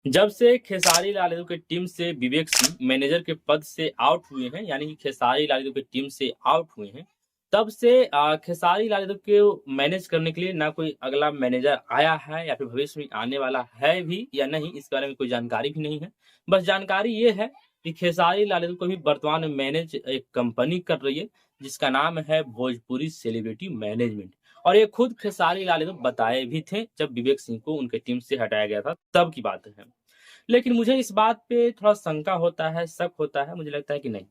जब से खेसारी लाल यादव की टीम से विवेक सिंह मैनेजर के पद से आउट हुए हैं, यानी कि खेसारी लाल यादव की टीम से आउट हुए हैं, तब से खेसारी लाल यादव को मैनेज करने के लिए ना कोई अगला मैनेजर आया है या फिर भविष्य में आने वाला है भी या नहीं, इस बारे में कोई जानकारी भी नहीं है। बस जानकारी ये है कि खेसारी लाल यादव को भी वर्तमान में मैनेज एक कंपनी कर रही है, जिसका नाम है भोजपुरी सेलिब्रिटी मैनेजमेंट। और ये खुद खेसारी लाल यादव बताए भी थे जब विवेक सिंह को उनके टीम से हटाया गया था, तब की बात है। लेकिन मुझे इस बात पे थोड़ा शंका होता है, शक होता है, मुझे लगता है कि नहीं।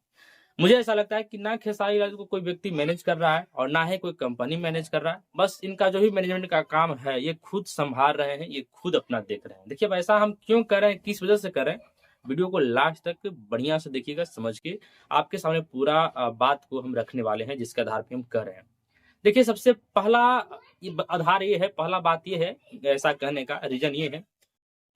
मुझे ऐसा लगता है कि ना खेसारी लाल को कोई व्यक्ति मैनेज कर रहा है और ना ही कोई कंपनी मैनेज कर रहा है। बस इनका जो भी मैनेजमेंट का काम है, ये खुद संभाल रहे हैं, ये खुद अपना देख रहे हैं। देखिए, अब ऐसा हम क्यों कर रहे हैं, किस वजह से कर रहे हैं, वीडियो को लास्ट तक बढ़िया से देखिएगा, समझ के आपके सामने पूरा बात को हम रखने वाले हैं, जिसके आधार पे हम कर रहे हैं। देखिए, सबसे पहला आधार ये है, पहला बात ये है, ऐसा कहने का रीजन ये है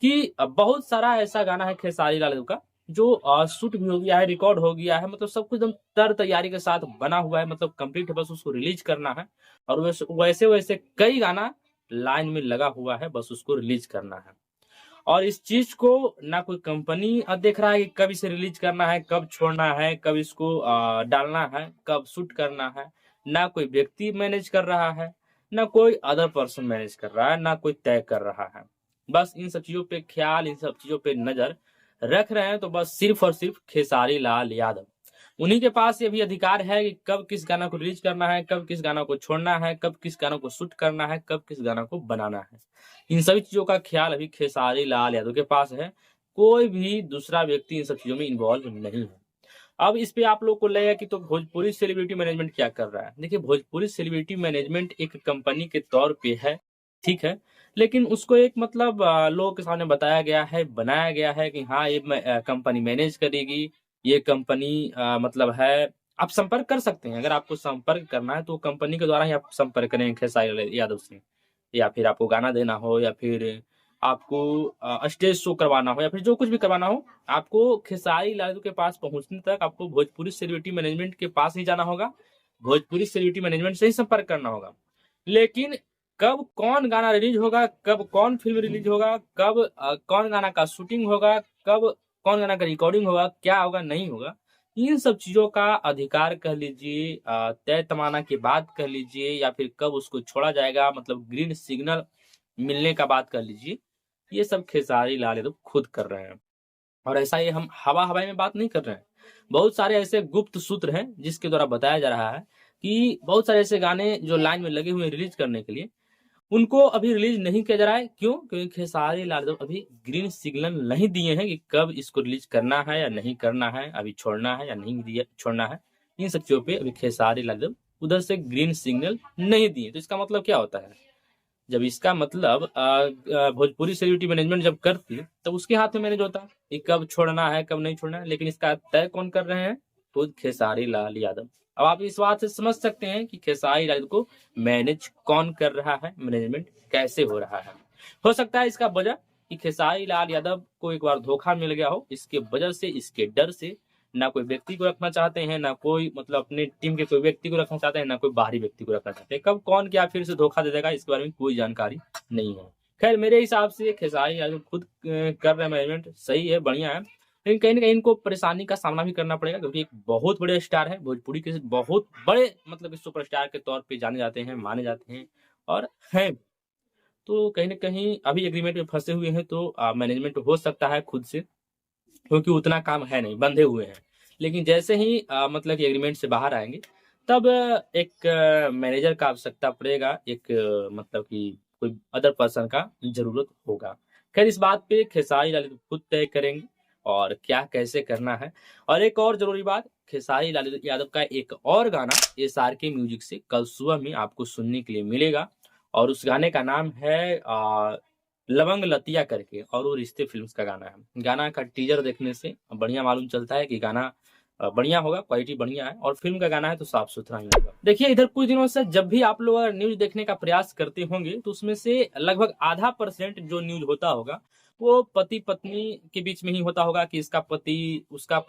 कि बहुत सारा ऐसा गाना है खेसारी लाल का जो शूट भी हो गया है, रिकॉर्ड हो गया है, मतलब सब कुछ एकदम तर तैयारी के साथ बना हुआ है, मतलब कंप्लीट है, बस उसको रिलीज करना है। और वैसे वैसे वैसे कई गाना लाइन में लगा हुआ है, बस उसको रिलीज करना है। और इस चीज को ना कोई कंपनी देख रहा है कि कब इसे रिलीज करना है, कब छोड़ना है, कब इसको डालना है, कब शूट करना है। ना कोई व्यक्ति मैनेज कर रहा है, ना कोई अदर पर्सन मैनेज कर रहा है, ना कोई तय कर रहा है। बस इन सब चीजों पे ख्याल, इन सब चीजों पे नजर रख रहे हैं, तो बस सिर्फ और सिर्फ खेसारी लाल यादव। उन्हीं के पास ये भी अधिकार है कि कब किस गाना को रिलीज करना है, कब किस गाना को छोड़ना है, कब किस गाना को शूट करना है, कब किस गाना को बनाना है। इन सभी चीजों का ख्याल अभी खेसारी लाल यादव के पास है। कोई भी दूसरा व्यक्ति इन सब चीजों में इन्वॉल्व नहीं है। अब इस पे आप लोग को लगेगा कि तो भोजपुरी सेलिब्रिटी मैनेजमेंट क्या कर रहा है। देखिए, भोजपुरी सेलिब्रिटी मैनेजमेंट एक कंपनी के तौर पे है, ठीक है, लेकिन उसको एक मतलब लोगों के सामने बताया गया है, बनाया गया है कि हाँ, ये कंपनी मैनेज करेगी, ये कंपनी मतलब है। आप संपर्क कर सकते हैं, अगर आपको संपर्क करना है तो कंपनी के द्वारा ही आप संपर्क करें खेसारी यादव से, या फिर आपको गाना देना हो, या फिर आपको स्टेज शो करवाना हो, या फिर जो कुछ भी करवाना हो, आपको खेसारी लाल के पास पहुंचने तक आपको भोजपुरी सेलिब्रिटी मैनेजमेंट के पास ही जाना होगा, भोजपुरी सेलिब्रिटी मैनेजमेंट से ही संपर्क करना होगा। लेकिन कब कौन गाना रिलीज होगा, कब कौन फिल्म रिलीज होगा, कब कौन गाना का शूटिंग होगा, कब कौन गाना का रिकॉर्डिंग होगा, क्या होगा, नहीं होगा, इन सब चीजों का अधिकार कह लीजिए, तय तमाना की बात कह लीजिए, या फिर कब उसको छोड़ा जाएगा, मतलब ग्रीन सिग्नल मिलने का बात कर लीजिए, ये सब खेसारी लाल यादव खुद कर रहे हैं। और ऐसा ये हम हवा हवाई में बात नहीं कर रहे हैं। बहुत सारे ऐसे गुप्त सूत्र हैं जिसके द्वारा बताया जा रहा है कि बहुत सारे ऐसे गाने जो लाइन में लगे हुए हैं रिलीज करने के लिए, उनको अभी रिलीज नहीं किया जा रहा है। क्यों? क्योंकि खेसारी लाल यादव अभी ग्रीन सिग्नल नहीं दिए हैं कि कब इसको रिलीज करना है या नहीं करना है, अभी छोड़ना है या नहीं दिया छोड़ना है। इन सब चीजों पे अभी खेसारी लाल यादव उधर से ग्रीन सिग्नल नहीं दिए। तो इसका मतलब क्या होता है? जब इसका मतलब भोजपुरी सेलिब्रिटी मैनेजमेंट जब करती है, तब उसके हाथ में मैनेज होता है कि कब छोड़ना है, कब नहीं छोड़ना है। लेकिन इसका तय कौन कर रहे हैं? खुद खेसारी लाल यादव। अब आप इस बात से समझ सकते हैं कि खेसारी लाल को मैनेज कौन कर रहा है, मैनेजमेंट कैसे हो रहा है। हो सकता है इसका वजह कि खेसारी लाल यादव को एक बार धोखा मिल गया हो, इसके वजह से, इसके डर से ना कोई व्यक्ति को रखना चाहते हैं, ना कोई मतलब अपने टीम के कोई व्यक्ति को रखना चाहते हैं, ना कोई बाहरी व्यक्ति को रखना चाहते हैं। कब कौन क्या फिर से धोखा दे देगा, इसके बारे में कोई जानकारी नहीं है। खैर, मेरे हिसाब से खेसारी यादव खुद कर रहे मैनेजमेंट सही है, बढ़िया है। लेकिन कहीं ना कहीं इनको परेशानी का सामना भी करना पड़ेगा, क्योंकि एक बहुत बड़े स्टार है, भोजपुरी के बहुत बड़े मतलब सुपरस्टार के तौर पे जाने जाते हैं, माने जाते हैं और हैं। तो कहीं ना कहीं अभी एग्रीमेंट में फंसे हुए हैं, तो मैनेजमेंट हो सकता है खुद से, क्योंकि उतना काम है नहीं, बंधे हुए हैं। लेकिन जैसे ही मतलब कि एग्रीमेंट से बाहर आएंगे, तब एक मैनेजर का आवश्यकता पड़ेगा, एक मतलब कि कोई अदर पर्सन का जरूरत होगा। खैर, इस बात पे खेसारी लाल खुद तय करेंगे और क्या कैसे करना है। और एक और जरूरी बात, खेसारी लाल यादव का एक और गाना SRK म्यूजिक से कल सुबह में आपको सुनने के लिए मिलेगा, और उस गाने का नाम है लवंग लतिया करके, और वो रिश्ते फिल्म्स का गाना है। गाना का टीजर देखने से बढ़िया मालूम चलता है कि गाना बढ़िया होगा, क्वालिटी बढ़िया है, और फिल्म का गाना है तो साफ सुथरा ही होगा। देखिए, इधर कुछ दिनों से जब भी आप लोग न्यूज देखने का प्रयास करते होंगे, तो उसमें से लगभग आधा % जो न्यूज होता होगा, वो पति पत्नी के बीच में ही होता होगा कि इसका पति, उसका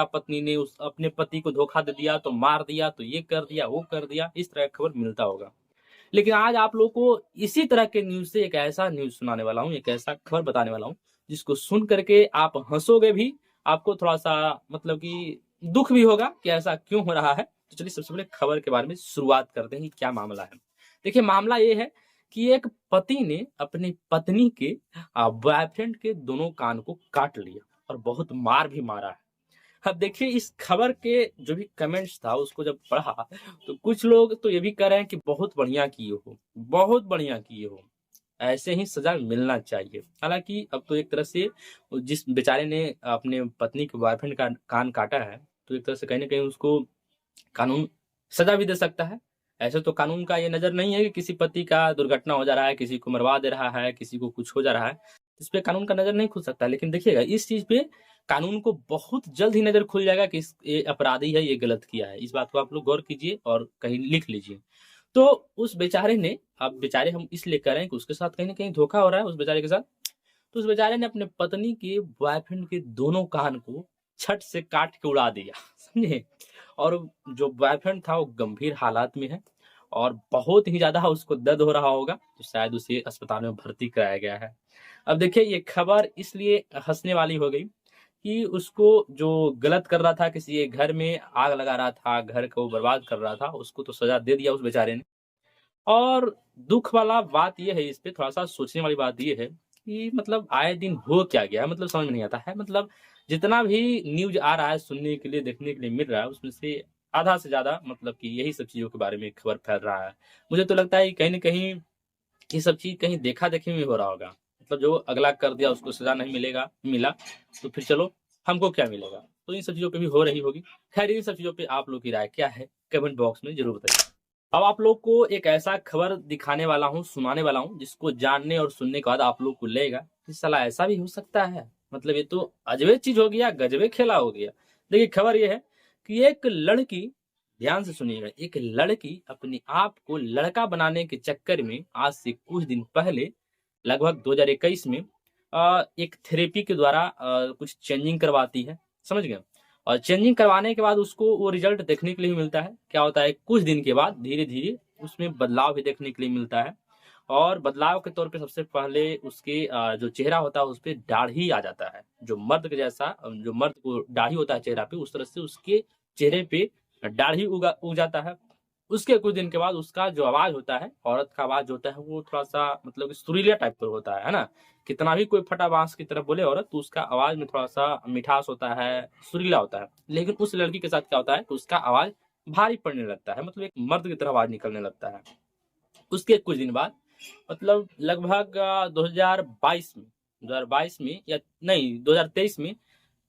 पत्नी ने अपने पति को धोखा दे दिया, तो मार दिया, तो ये कर दिया, वो कर दिया, इस तरह का खबर मिलता होगा। लेकिन आज आप लोग को इसी तरह के न्यूज से एक ऐसा न्यूज सुनाने वाला हूँ, एक ऐसा खबर बताने वाला हूँ, जिसको सुन करके आप हंसोगे भी, आपको थोड़ा सा मतलब कि दुख भी होगा कि ऐसा क्यों हो रहा है। तो चलिए सबसे पहले खबर के बारे में शुरुआत करते हैं कि क्या मामला है। देखिए मामला ये है कि एक पति ने अपनी पत्नी के बॉयफ्रेंड के दोनों कान को काट लिया और बहुत मार भी मारा है। अब देखिए इस खबर के जो भी कमेंट्स था उसको जब पढ़ा तो कुछ लोग तो ये भी कह रहे हैं कि बहुत बढ़िया किए हो, बहुत बढ़िया किए हो, ऐसे ही सजा मिलना चाहिए। हालांकि अब तो एक तरह से जिस बेचारे ने अपने पत्नी के बॉयफ्रेंड का कान काटा है, तो एक तरह से कहीं ना कहीं उसको कानून सजा भी दे सकता है। ऐसे तो कानून का ये नजर नहीं है कि किसी पति का दुर्घटना हो जा रहा है, किसी को मरवा दे रहा है, किसी को कुछ हो जा रहा है, इस पे कानून का नजर नहीं खुल सकता। लेकिन देखिएगा इस चीज पे कानून को बहुत जल्द ही नजर खुल जाएगा कि ये अपराधी है, ये गलत किया है। इस बात को आप लोग गौर कीजिए और कहीं लिख लीजिए। तो उस बेचारे ने, अब बेचारे हम इसलिए कह रहे हैं कि उसके साथ कहीं ना कहीं धोखा हो रहा है उस बेचारे के साथ। तो उस बेचारे ने अपने पत्नी के बॉयफ्रेंड के दोनों कान को छट से काट के उड़ा दिया, समझे। और जो बॉयफ्रेंड था वो गंभीर हालात में है और बहुत ही ज्यादा उसको दर्द हो रहा होगा, तो शायद उसे अस्पताल में भर्ती कराया गया है। अब देखिए ये खबर इसलिए हंसने वाली हो गई कि उसको जो गलत कर रहा था, किसी के घर में आग लगा रहा था, घर को बर्बाद कर रहा था, उसको तो सजा दे दिया उस बेचारे ने। और दुख वाला बात ये है, इस पे थोड़ा सा सोचने वाली बात ये है कि मतलब आए दिन हो क्या गया है, मतलब समझ में नहीं आता है। मतलब जितना भी न्यूज आ रहा है, सुनने के लिए देखने के लिए मिल रहा है, उसमें से आधा से ज्यादा मतलब कि यही सब चीजों के बारे में खबर फैल रहा है। मुझे तो लगता है कि कहीं ना कहीं ये सब चीज कहीं देखा देखी में हो रहा होगा। मतलब जो अगला कर दिया उसको सजा नहीं मिलेगा, मिला तो फिर चलो हमको क्या मिलेगा, तो इन सब चीजों पे भी हो रही होगी। खैर इन सब चीजों पे आप लोग की राय क्या है, कमेंट बॉक्स में जरूर बताइए। अब आप लोग को एक ऐसा खबर दिखाने वाला हूँ, सुनाने वाला हूँ, जिसको जानने और सुनने के बाद आप लोग को लगेगा कि साला ऐसा भी हो सकता है। मतलब ये तो अजबे चीज हो गया, गजबे खेला हो गया। देखिए खबर ये है कि एक लड़की, ध्यान से सुनिएगा, एक लड़की अपने आप को लड़का बनाने के चक्कर में आज से कुछ दिन पहले लगभग 2021 में एक थेरेपी के द्वारा कुछ चेंजिंग करवाती है, समझ गए। और चेंजिंग करवाने के बाद उसको वो रिजल्ट देखने के लिए मिलता है। क्या होता है, कुछ दिन के बाद धीरे धीरे उसमें बदलाव भी देखने के लिए मिलता है। और बदलाव के तौर पे सबसे पहले उसके जो चेहरा होता है उस पर दाढ़ी आ जाता है, जो मर्द के जैसा, जो मर्द को दाढ़ी होता है चेहरा पे, उस तरह से उसके चेहरे पे दाढ़ी उग जाता है। उसके कुछ दिन के बाद उसका जो आवाज होता है, औरत का आवाज होता है, वो थोड़ा सा मतलब कि सुरीला टाइप का होता है ना। कितना भी कोई फटा बांस की तरफ बोले औरत, तो उसका आवाज में थोड़ा सा मिठास होता है, सुरीला होता है। लेकिन उस लड़की के साथ क्या होता है कि उसका आवाज भारी पड़ने लगता है, मतलब एक मर्द की तरह आवाज निकलने लगता है। उसके कुछ दिन बाद मतलब लगभग 2022 में या नहीं 2023 में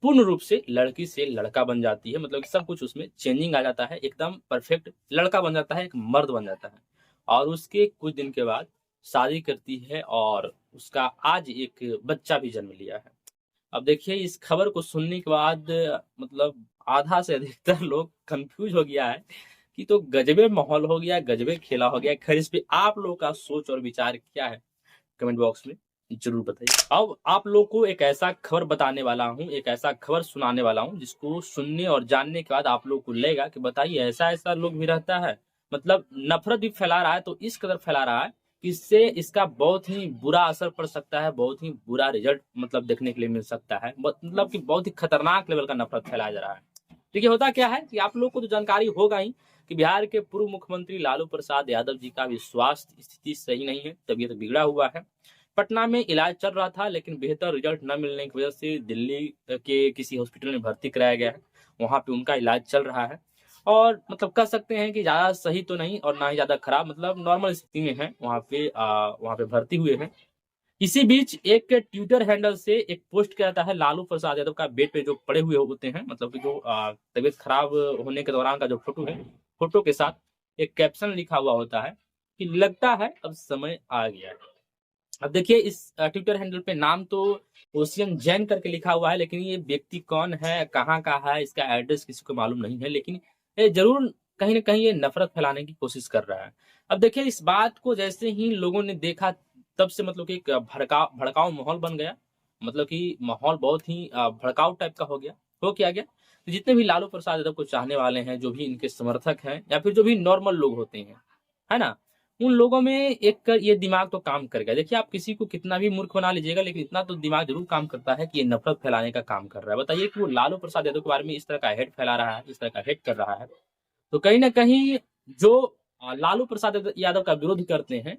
पूर्ण रूप से लड़की से लड़का बन जाती है। मतलब सब कुछ उसमें चेंजिंग आ जाता है, एकदम परफेक्ट लड़का बन जाता है, एक मर्द बन जाता है। और उसके कुछ दिन के बाद शादी करती है और उसका आज एक बच्चा भी जन्म लिया है। अब देखिए इस खबर को सुनने के बाद मतलब आधा से अधिकतर लोग कंफ्यूज हो गया है कि तो गजबे माहौल हो गया, गजबे खेला हो गया। खैर इस पे आप लोगों का सोच और विचार क्या है, कमेंट बॉक्स में जरूर बताइए। अब आप लोग को एक ऐसा खबर बताने वाला हूँ, एक ऐसा खबर सुनाने वाला हूँ, जिसको सुनने और जानने के बाद आप लोग को लगेगा कि बताइए ऐसा ऐसा लोग भी रहता है। मतलब नफरत भी फैला रहा है, तो इस कदर फैला रहा है कि इससे इसका बहुत ही बुरा असर पड़ सकता है, बहुत ही बुरा रिजल्ट मतलब देखने के लिए मिल सकता है। मतलब कि बहुत ही खतरनाक लेवल का नफरत फैलाया जा रहा है। देखिए होता क्या है कि आप लोग को तो जानकारी होगा ही कि बिहार के पूर्व मुख्यमंत्री लालू प्रसाद यादव जी का भी स्वास्थ्य स्थिति सही नहीं है, तबीयत बिगड़ा हुआ है। पटना में इलाज चल रहा था, लेकिन बेहतर रिजल्ट न मिलने की वजह से दिल्ली के किसी हॉस्पिटल में भर्ती कराया गया है। वहां पे उनका इलाज चल रहा है और मतलब कह सकते हैं कि ज्यादा सही तो नहीं और ना ही ज्यादा खराब, मतलब नॉर्मल स्थिति में है। वहां पे भर्ती हुए हैं। इसी बीच एक ट्विटर हैंडल से एक पोस्ट किया जाता है लालू प्रसाद यादव का बेड पे जो पड़े हुए होते हैं, मतलब कि जो तबीयत खराब होने के दौरान का जो फोटो है, फोटो के साथ एक कैप्शन लिखा हुआ होता है कि लगता है अब समय आ गया है। अब देखिए इस ट्विटर हैंडल पे नाम तो ओशियन जैन करके लिखा हुआ है, लेकिन ये व्यक्ति कौन है, कहाँ का है, इसका एड्रेस किसी को मालूम नहीं है। लेकिन ये जरूर कहीं ना कहीं ये नफरत फैलाने की कोशिश कर रहा है। अब देखिए इस बात को जैसे ही लोगों ने देखा, तब से मतलब कि एक भड़काऊ माहौल बन गया। मतलब कि माहौल बहुत ही भड़काऊ टाइप का हो गया। हो क्या गया, तो जितने भी लालू प्रसाद यादव को चाहने वाले हैं, जो भी इनके समर्थक हैं या फिर जो भी नॉर्मल लोग होते हैं, है ना, उन लोगों में एक ये दिमाग तो काम करेगा। देखिए, आप किसी को कितना भी मूर्ख बना लीजिएगा, लेकिन इतना तो दिमाग जरूर काम करता है कि ये नफरत फैलाने का काम कर रहा है। बताइए कि वो लालू प्रसाद यादव के बारे में इस तरह का हेट फैला रहा है, इस तरह का हेट कर रहा है, तो कहीं ना कहीं जो लालू प्रसाद यादव का विरोध करते हैं,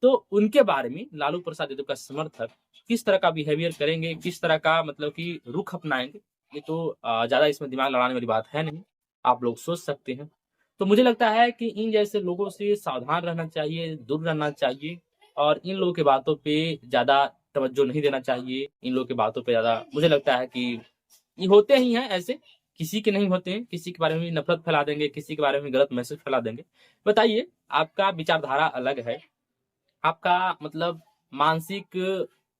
तो उनके बारे में लालू प्रसाद यादव का समर्थक किस तरह का बिहेवियर करेंगे, किस तरह का मतलब कि रुख अपनाएंगे, ये तो ज्यादा इसमें दिमाग लड़ाने वाली बात है नहीं, आप लोग सोच सकते हैं। तो मुझे लगता है कि इन जैसे लोगों से सावधान रहना चाहिए, दूर रहना चाहिए, और इन लोगों की बातों पे ज्यादा तवज्जो नहीं देना चाहिए। इन लोगों की बातों पे ज्यादा, मुझे लगता है कि ये होते ही हैं ऐसे, किसी के नहीं होते हैं, किसी के बारे में नफरत फैला देंगे, किसी के बारे में गलत मैसेज फैला देंगे। बताइए, आपका विचारधारा अलग है, आपका मतलब मानसिक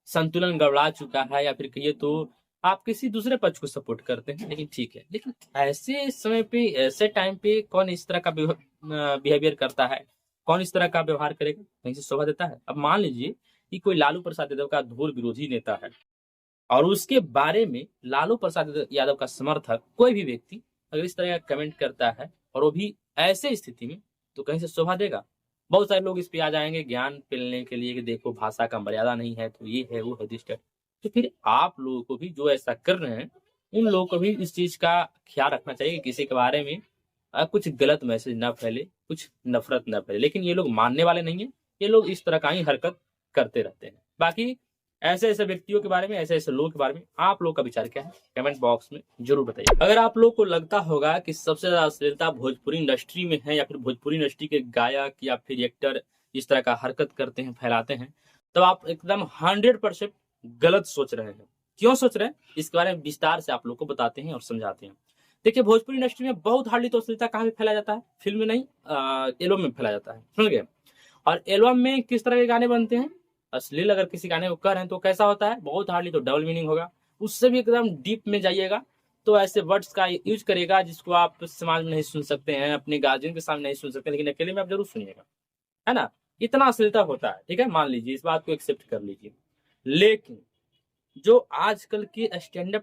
संतुलन गड़बड़ा चुका है, या फिर कहिए तो आप किसी दूसरे पक्ष को सपोर्ट करते हैं, लेकिन ठीक है। लेकिन ऐसे समय पे, ऐसे टाइम पे कौन इस तरह का बिहेवियर करता है, कौन इस तरह का व्यवहार करेगा, कहीं से शोभा देता है? अब मान लीजिए कि कोई लालू प्रसाद यादव का घोर विरोधी नेता है, और उसके बारे में लालू प्रसाद यादव का समर्थक कोई भी व्यक्ति अगर इस तरह का कमेंट करता है, और वो भी ऐसे स्थिति में, तो कहीं से शोभा देगा? बहुत सारे लोग इस पे आ जाएंगे ज्ञान पेलने के लिए कि देखो भाषा का मर्यादा नहीं है, तो ये है वो है दिस है। तो फिर आप लोगों को भी, जो ऐसा कर रहे हैं, उन लोगों को भी इस चीज का ख्याल रखना चाहिए कि किसी के बारे में कुछ गलत मैसेज ना फैले, कुछ नफरत ना फैले। लेकिन ये लोग मानने वाले नहीं है, ये लोग इस तरह का ही हरकत करते रहते हैं। बाकी ऐसे ऐसे व्यक्तियों के बारे में, ऐसे ऐसे लोगों के बारे में आप लोग का विचार क्या है, कमेंट बॉक्स में जरूर बताइए। अगर आप लोग को लगता होगा कि सबसे ज्यादा अश्लीलता भोजपुरी इंडस्ट्री में है, या फिर भोजपुरी इंडस्ट्री के गायक या फिर एक्टर इस तरह का हरकत करते हैं, फैलाते हैं, तो आप एकदम 100% गलत सोच रहे हैं। क्यों सोच रहे हैं, इसके बारे में विस्तार से आप लोग को बताते हैं और समझाते हैं। देखिए, भोजपुरी इंडस्ट्री में बहुत हार्डली तो अश्लीलता कहाँ पे फैलाया जाता है, फिल्म में नहीं, एल्बम में फैलाया जाता है, समझ गए? और एल्बम में किस तरह के गाने बनते हैं, अश्लील अगर किसी गाने को कर रहे हैं तो कैसा होता है, बहुत हार्डली तो डबल मीनिंग होगा, उससे भी एकदम डीप में जाइएगा तो ऐसे वर्ड्स का यूज करेगा जिसको आप समाज में नहीं सुन सकते हैं, अपने गार्जियन के सामने नहीं सुन सकते, लेकिन अकेले में आप जरूर सुनिएगा, है ना? इतना अश्लीलता होता है, ठीक है, मान लीजिए, इस बात को एक्सेप्ट कर लीजिए। लेकिन जो आजकल के स्टैंड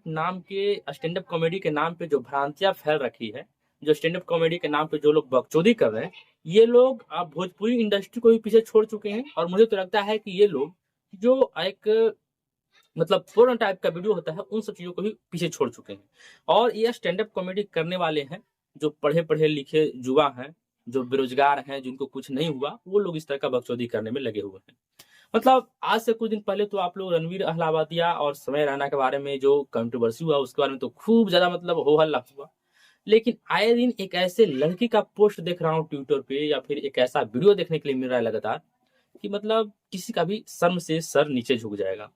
अप कॉमेडी के नाम पे जो भ्रांतियां फैल रखी है, जो स्टैंड अप कॉमेडी के नाम पे जो लोग बकचोदी कर रहे हैं, ये लोग अब भोजपुरी इंडस्ट्री को भी पीछे छोड़ चुके हैं। और मुझे तो लगता है कि ये लोग जो एक मतलब पोर्न टाइप का वीडियो होता है, उन सब चीजों को भी पीछे छोड़ चुके हैं। और ये स्टैंड अप कॉमेडी करने वाले हैं जो पढ़े पढ़े लिखे युवा हैं, जो बेरोजगार हैं, जिनको कुछ नहीं हुआ, वो लोग इस तरह का बकचोदी करने में लगे हुए हैं। मतलब आज से कुछ दिन पहले तो आप लोग रणवीर अहलावालिया और समय रैना के बारे में जो कंट्रोवर्सी हुआ, उसके बारे में तो खूब ज्यादा मतलब हो हल्ला हुआ। लेकिन आए दिन एक ऐसे लड़की का पोस्ट देख रहा हूँ ट्विटर पे, या फिर एक ऐसा वीडियो देखने के लिए मिल रहा है लगातार, कि मतलब किसी का भी शर्म से सर नीचे झुक जाएगा।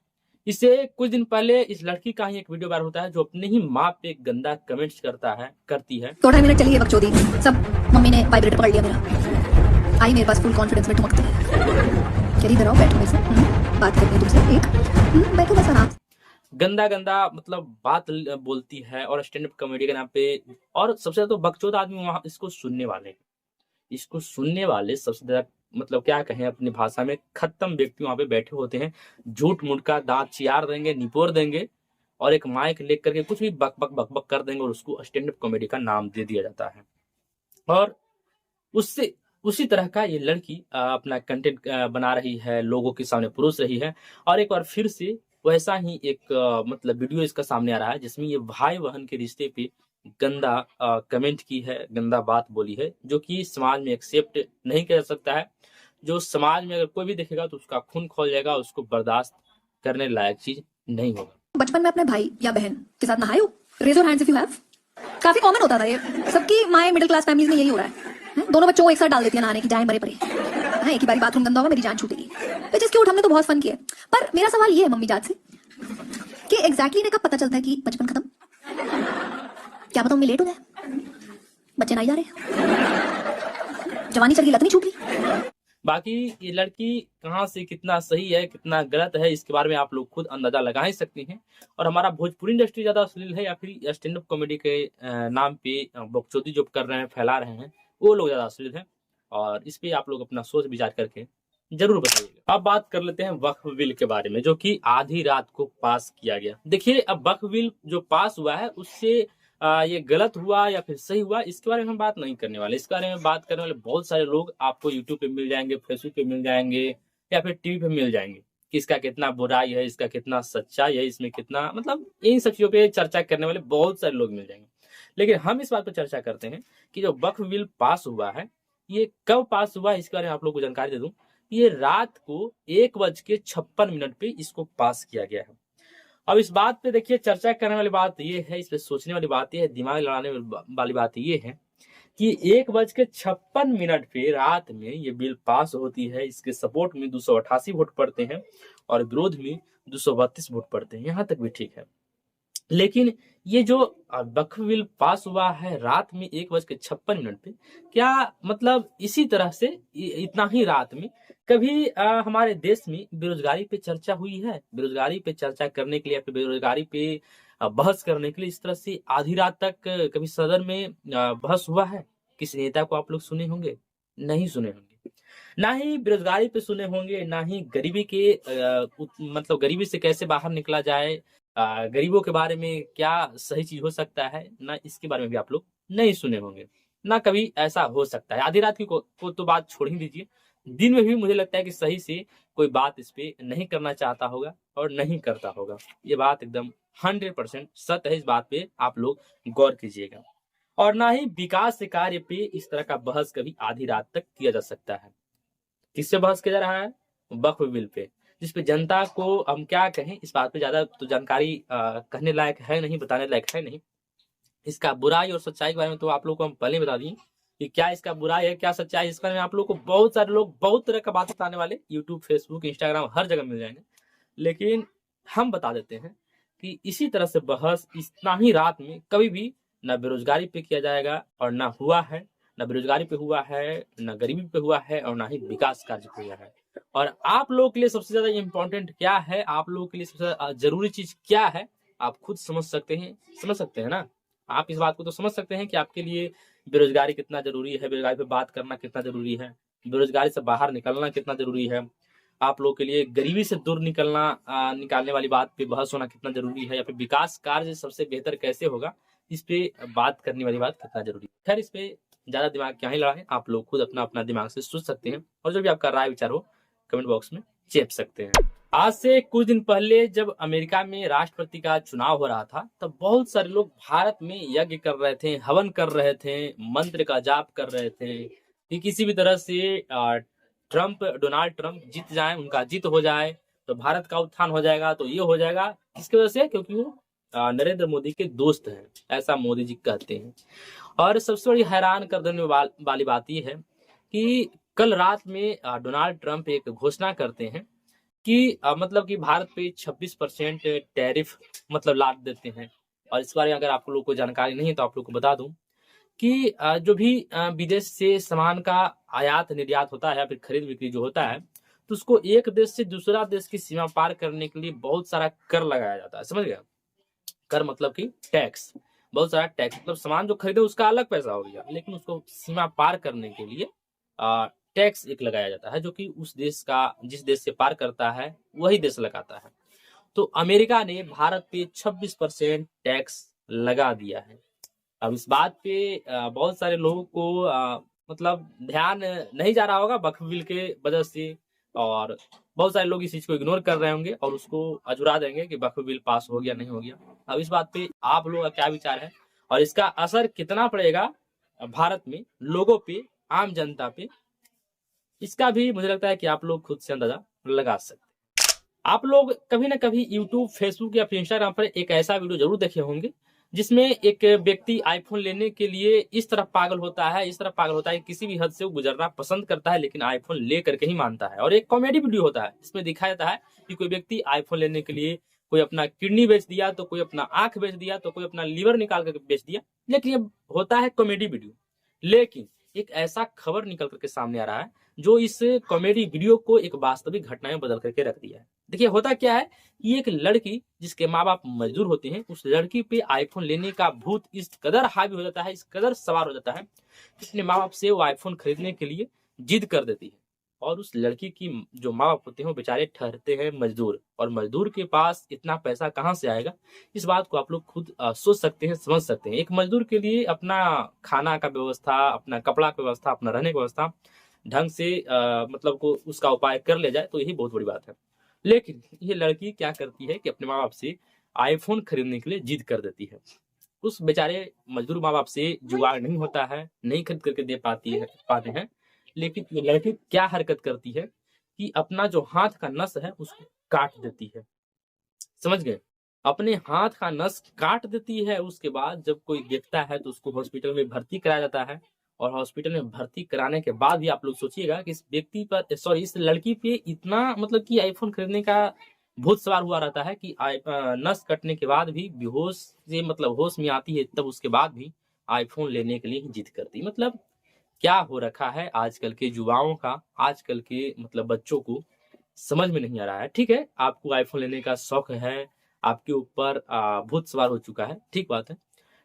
इससे कुछ दिन पहले इस लड़की का ही एक वीडियो वायरल होता है, जो अपने ही माँ पे गंदा कमेंट्स करती है। 2.5 मिनट चली है बकचोदी, सब मम्मी ने वाइब्रेटर पकड़ लिया मेरा, आई मेरे पास फुल कॉन्फिडेंस में ठुमकती है, चलिए इधर आओ, बैठो मेरे से, बात करनी है तुमसे एक, बैठो बस आराम। गंदा गंदा मतलब बात बोलती है, और स्टैंड अप कॉमेडी के नाम पे। और सबसे ज्यादा तो बकचोद आदमी वहां इसको सुनने वाले सबसे ज्यादा मतलब क्या कहें अपनी भाषा में, खत्म व्यक्ति वहां पे बैठे होते हैं, झूठ मूठ का दांत चियार देंगे, निपोर देंगे, और एक माइक लेकर करके कुछ भी बक बक बक बक कर देंगे, और उसको स्टैंड अप कॉमेडी का नाम दे दिया जाता है। और उससे उसी तरह का ये लड़की अपना कंटेंट बना रही है, लोगों के सामने परोस रही है। और एक बार फिर से वैसा ही एक मतलब वीडियो इसका सामने आ रहा है, जिसमें ये भाई बहन के रिश्ते पे गंदा कमेंट की है, गंदा बात बोली है, जो कि समाज में एक्सेप्ट नहीं किया जा सकता है। जो समाज में अगर कोई भी देखेगा तो उसका खून खौल जाएगा, उसको बर्दाश्त करने लायक चीज नहीं होगा। बचपन में अपने भाई या बहन के साथ नहाए हो? Raise your hands if you have. काफी कॉमन होता था ये, सबकी माए मिडिल क्लास फैमिलीज में यही हो रहा है। दोनों बच्चों को एक साथ डाल देती है नहाने की, जाए मरे पड़े, हाँ, एक ही बारी बाथरूम गंदा होगा मेरी जान छूटेगी, विच इज क्यूट, हमने तो बहुत फन किया। पर मेरा सवाल ये है मम्मी जान से कि एग्जैक्टली इन्हें कब पता चलता है कि बचपन खत्म? क्या पता मम्मी लेट हो जाए, बच्चे नहीं जा रहे, जवानी चल गई, लत नहीं छूट गई। बाकी ये लड़की कहाँ से कितना सही है, कितना गलत है, इसके बारे में आप लोग खुद अंदाजा लगा ही सकते हैं। और हमारा भोजपुरी इंडस्ट्री ज्यादा अश्लील है, या फिर स्टैंड अप कॉमेडी के नाम पे बकचोदी जो कर रहे हैं, फैला रहे हैं, वो लोग ज्यादा अश्लील हैं। और इस पे आप लोग अपना सोच विचार करके जरूर बताइएगा। अब बात कर लेते हैं वक्फ बिल के बारे में, जो कि आधी रात को पास किया गया। देखिए, अब वक्फ बिल जो पास हुआ है, उससे ये गलत हुआ या फिर सही हुआ, इसके बारे में हम बात नहीं करने वाले। इसके बारे में बात करने वाले बहुत सारे लोग आपको यूट्यूब पे मिल जाएंगे, फेसबुक पे मिल जाएंगे या फिर टीवी पे मिल जाएंगे कि इसका कितना बुराई है, इसका कितना सच्चाई है, इसमें कितना मतलब इन सब चीजों पे चर्चा करने वाले बहुत सारे लोग मिल जाएंगे। लेकिन हम इस बात पर चर्चा करते हैं कि जो वक्फ बिल पास हुआ है ये कब पास हुआ है, इसके बारे में आप लोग को जानकारी दे दूं। ये रात को 1:56 पे इसको पास किया गया है। अब इस बात पे देखिए चर्चा करने वाली बात ये है, इस पे सोचने वाली बात ये है, दिमाग लड़ाने वाली बात ये है कि 1:56 पे रात में ये बिल पास होती है। इसके सपोर्ट में 288 वोट पड़ते हैं और विरोध में 232 वोट पड़ते हैं। यहाँ तक भी ठीक है। लेकिन ये जो वक्फ बिल पास हुआ है रात में 1:56 पे, क्या मतलब इसी तरह से इतना ही रात में कभी हमारे देश में बेरोजगारी पे चर्चा हुई है? बेरोजगारी पे चर्चा करने के लिए या फिर बेरोजगारी पे बहस करने के लिए इस तरह से आधी रात तक कभी सदन में बहस हुआ है? किसी नेता को आप लोग सुने होंगे? नहीं सुने होंगे। ना ही बेरोजगारी पे सुने होंगे, ना ही गरीबी के मतलब गरीबी से कैसे बाहर निकला जाए, गरीबों के बारे में क्या सही चीज हो सकता है, ना इसके बारे में भी आप लोग नहीं सुने होंगे, ना कभी ऐसा हो सकता है। आधी रात की को तो बात छोड़ ही दीजिए, दिन में भी मुझे लगता है कि सही से कोई बात इस पे नहीं करना चाहता होगा और नहीं करता होगा। ये बात एकदम 100% सत्य है। इस बात पे आप लोग गौर कीजिएगा। और ना ही विकास के कार्य पे इस तरह का बहस कभी आधी रात तक किया जा सकता है। किससे बहस किया जा रहा है? वक्फ बिल पे, जिसपे जनता को हम क्या कहें, इस बात पे ज्यादा तो जानकारी कहने लायक है नहीं, बताने लायक है नहीं। इसका बुराई और सच्चाई के बारे में तो आप लोग को हम पहले ही बता दिए कि क्या इसका बुराई है, क्या सच्चाई है। इस बारे में आप लोग को बहुत सारे लोग बहुत तरह का बात बताने वाले यूट्यूब, फेसबुक, इंस्टाग्राम हर जगह मिल जाएंगे। लेकिन हम बता देते हैं कि इसी तरह से बहस इतना ही रात में कभी भी न बेरोजगारी पे किया जाएगा और ना हुआ है, न बेरोजगारी पे हुआ है, न गरीबी पे हुआ है और ना ही विकास कार्य पे हुआ है। और आप लोगों के लिए सबसे ज्यादा इम्पोर्टेंट क्या है, आप लोगों के लिए सबसे ज्यादा जरूरी चीज क्या है, आप खुद समझ सकते हैं ना। आप इस बात को तो समझ सकते हैं कि आपके लिए बेरोजगारी कितना जरूरी है, बेरोजगारी पे बात करना कितना जरूरी है, बेरोजगारी से बाहर निकलना कितना जरूरी है, आप लोगों के लिए गरीबी से दूर निकालने वाली बात पे बहस होना कितना जरूरी है, या फिर विकास कार्य सबसे बेहतर कैसे होगा, इस पे बात करने वाली बात कितना जरूरी है। खैर, इस पे ज्यादा दिमाग क्या ही लड़ाएं, आप लोग खुद अपना अपना दिमाग से सोच सकते हैं और जो भी आपका राय विचार हो कमेंट बॉक्स में चेप सकते हैं। आज से कुछ दिन पहले जब अमेरिका में राष्ट्रपति का चुनाव हो रहा था, तब बहुत सारे लोग भारत में यज्ञ कर रहे थे, हवन कर रहे थे, मंत्र का जाप कर रहे थे कि किसी भी तरह से डोनाल्ड ट्रंप जीत जाए, उनका जीत हो जाए तो भारत का उत्थान हो जाएगा, तो ये हो जाएगा। किसकी वजह से? क्योंकि वो नरेंद्र मोदी के दोस्त हैं, ऐसा मोदी जी कहते हैं। और सबसे बड़ी हैरान कर देने वाली बात यह है कि कल रात में डोनाल्ड ट्रंप एक घोषणा करते हैं कि मतलब कि भारत पे 26% टैरिफ मतलब लाद देते हैं। और इस बारे में अगर आप लोग को जानकारी नहीं है तो आप लोग को बता दूं कि जो भी विदेश से सामान का आयात निर्यात होता है या फिर खरीद बिक्री जो होता है, तो उसको एक देश से दूसरा देश की सीमा पार करने के लिए बहुत सारा कर लगाया जाता है। समझ गया? कर मतलब कि टैक्स, बहुत सारा टैक्स, मतलब सामान जो खरीदे उसका अलग पैसा हो गया, लेकिन उसको सीमा पार करने के लिए टैक्स एक लगाया जाता है, जो कि उस देश का जिस देश से पार करता है वही देश लगाता है। तो अमेरिका ने भारत पे 26% टैक्स लगा दिया है। अब इस बात पे बहुत सारे लोगों को मतलब ध्यान नहीं जा रहा होगा वक्फ बिल के वजह से, और बहुत सारे लोग इस चीज को इग्नोर कर रहे होंगे और उसको अजुरा देंगे कि वक्फ बिल पास हो गया नहीं हो गया। अब इस बात पे आप लोगों का क्या विचार है और इसका असर कितना पड़ेगा भारत में लोगों पे, आम जनता पे, इसका भी मुझे लगता है कि आप लोग खुद से अंदाजा लगा सकते हैं। आप लोग कभी ना कभी यूट्यूब, फेसबुक या फिर इंस्टाग्राम पर एक ऐसा वीडियो जरूर देखे होंगे जिसमें एक व्यक्ति आईफोन लेने के लिए इस तरह पागल होता है, किसी भी हद से वो गुजरना पसंद करता है, लेकिन आईफोन ले करके ही मानता है। और एक कॉमेडी वीडियो होता है, इसमें दिखाया जाता है कि कोई व्यक्ति आईफोन लेने के लिए कोई अपना किडनी बेच दिया, तो कोई अपना आंख बेच दिया, तो कोई अपना लीवर निकाल करके बेच दिया। लेकिन ये होता है कॉमेडी वीडियो। लेकिन एक ऐसा खबर निकल करके सामने आ रहा है जो इस कॉमेडी वीडियो को एक वास्तविक घटना में बदल करके रख दिया है। देखिए होता क्या है कि एक लड़की जिसके माँ बाप मजदूर होते हैं, उस लड़की पे आईफोन लेने का भूत इस कदर हावी हो जाता है, इस कदर सवार हो जाता है, अपने माँ बाप से वो आईफोन खरीदने के लिए जिद कर देती है। और उस लड़की की जो माँ बाप होते हैं वो बेचारे ठहरते हैं मजदूर, और मजदूर के पास इतना पैसा कहाँ से आएगा, इस बात को आप लोग खुद सोच सकते हैं, समझ सकते हैं। एक मजदूर के लिए अपना खाना का व्यवस्था, अपना कपड़ा का व्यवस्था, अपना रहने की व्यवस्था ढंग से मतलब को उसका उपाय कर ले जाए तो यही बहुत बड़ी बात है। लेकिन ये लड़की क्या करती है कि अपने माँ बाप से आईफोन खरीदने के लिए जिद कर देती है। उस बेचारे मजदूर माँ बाप से जुगाड़ नहीं होता है, नहीं खरीद करके दे पाते हैं। लेकिन ये लड़की क्या हरकत करती है कि अपना जो हाथ का नस है उसको काट देती है। समझ गए? अपने हाथ का नस काट देती है। उसके बाद जब कोई देखता है तो उसको हॉस्पिटल में भर्ती कराया जाता है, और हॉस्पिटल में भर्ती कराने के बाद भी आप लोग सोचिएगा कि इस व्यक्ति पर, सॉरी, इस लड़की पे इतना मतलब कि आईफोन खरीदने का भूत सवार हुआ रहता है कि नस कटने के बाद भी बेहोश से मतलब होश में आती है, तब उसके बाद भी आईफोन लेने के लिए ही जिद करती। मतलब क्या हो रखा है आजकल के युवाओं का, आजकल के मतलब बच्चों को समझ में नहीं आ रहा है। ठीक है, आपको आईफोन लेने का शौक है, आपके ऊपर भूत सवार हो चुका है, ठीक बात है।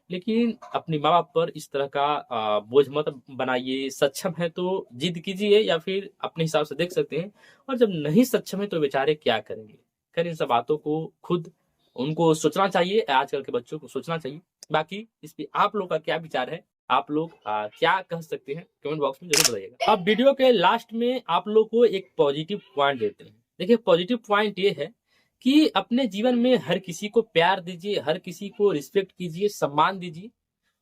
लेकिन अपने माँ बाप पर इस तरह का बोझ मत बनाइए। सक्षम है तो जिद कीजिए, या फिर अपने हिसाब से देख सकते हैं, और जब नहीं सक्षम है तो बेचारे क्या करेंगे। खैर, इन सब बातों को खुद उनको सोचना चाहिए, आजकल के बच्चों को सोचना चाहिए। बाकी इस पे आप लोग का क्या विचार है, आप लोग क्या कह सकते हैं, कमेंट बॉक्स में जरूर बताइएगा। अब वीडियो के लास्ट में आप लोग को एक पॉजिटिव पॉइंट देते हैं। देखिए, पॉजिटिव पॉइंट ये है कि अपने जीवन में हर किसी को प्यार दीजिए, हर किसी को रिस्पेक्ट कीजिए, सम्मान दीजिए।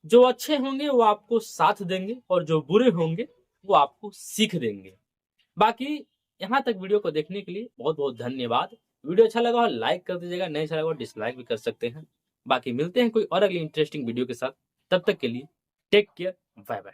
जो अच्छे होंगे वो आपको साथ देंगे, और जो बुरे होंगे वो आपको सीख देंगे। बाकी यहाँ तक वीडियो को देखने के लिए बहुत बहुत धन्यवाद। वीडियो अच्छा लगा हो लाइक कर दीजिएगा, नहीं अच्छा लगा हो डिसलाइक भी कर सकते हैं। बाकी मिलते हैं कोई और अगली इंटरेस्टिंग वीडियो के साथ। तब तक के लिए टेक केयर, बाय बाय।